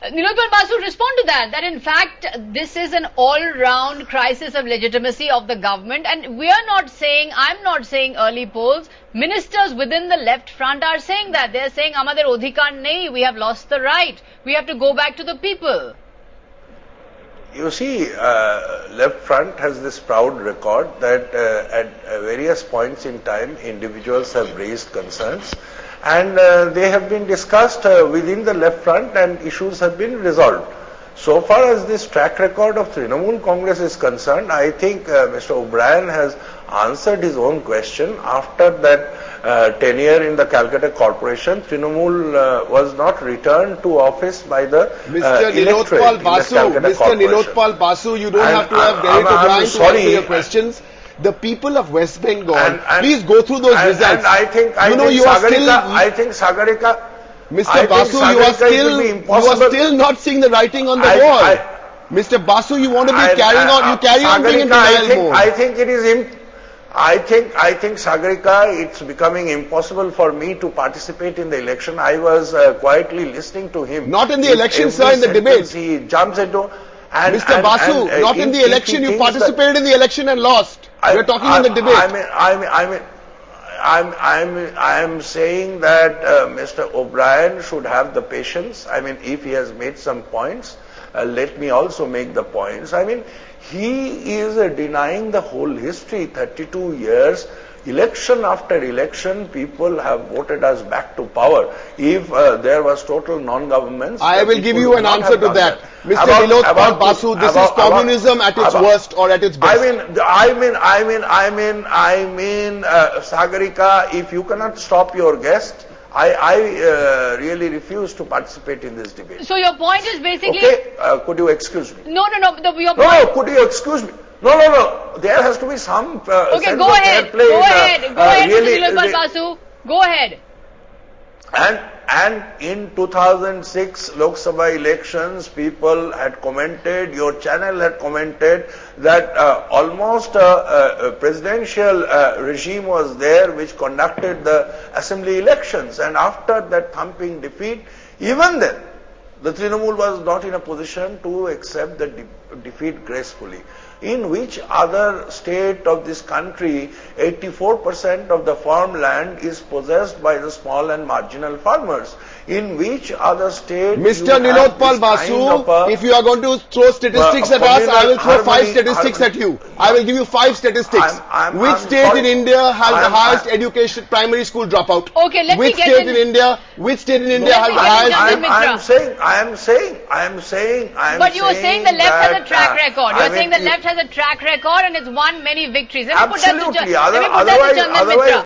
Nilotpal Basu, respond to that. That in fact, this is an all-round crisis of legitimacy of the government, and we are not saying, I'm not saying early polls. Ministers within the left front are saying that. They're saying, "Amader odhikar nahi, we have lost the right. We have to go back to the people." You see, left front has this proud record that at various points in time, individuals have raised concerns, and they have been discussed within the left front, and issues have been resolved. So far as this track record of Trinamool Congress is concerned, I think Mr. O'Brien has answered his own question. After that tenure in the Calcutta Corporation, Trinamool was not returned to office by the Mr. Nilotpal Basu, Mr. Nilotpal Basu, you don't have to have Derek O'Brien to answer your questions. The people of West Bengal, please go through those results. And I think Sagarika, Mr. Basu, you are still not seeing the writing on the wall. Mr. Basu, you want to be carrying on, you carry on being in denial mode. I think it is I think Sagarika, it's becoming impossible for me to participate in the election. I was quietly listening to him. Not in the election, sir, in the debate. He jumps into. Mr. Basu, not in the election. You participated in the election and lost. We're talking in the debate. I am saying that Mr. O'Brien should have the patience. I mean, if he has made some points, let me also make the points. I mean, he is denying the whole history. 32 years, election after election, people have voted us back to power. If there was total non-governance, I will give you an answer to that. Mr. Nilotpal Basu, this is communism at its worst or at its best. Sagarika, if you cannot stop your guest, I really refuse to participate in this debate. So your point is basically... Okay, could you excuse me? No. Your point... No, could you excuse me? No. There has to be some okay, go ahead. Go ahead, Mr. Nilotpal Basu. Go ahead. And in 2006 Lok Sabha elections, people had commented, your channel had commented that almost a presidential regime was there which conducted the assembly elections, and after that thumping defeat, even then the Trinamool was not in a position to accept the defeat gracefully. In which other state of this country, 84% of the farmland is possessed by the small and marginal farmers? In which other state... Mr. Nilotpal Basu, if you are going to throw statistics at us, I will throw 5 statistics at you. I will give you 5 statistics. Which state in India has the highest education, primary school dropout? Okay, let me get Which state in India has the highest... I am saying... But you are saying the left has a track record. You are saying the left has a track record and it's won many victories. Let me put that to Chandan Mitra.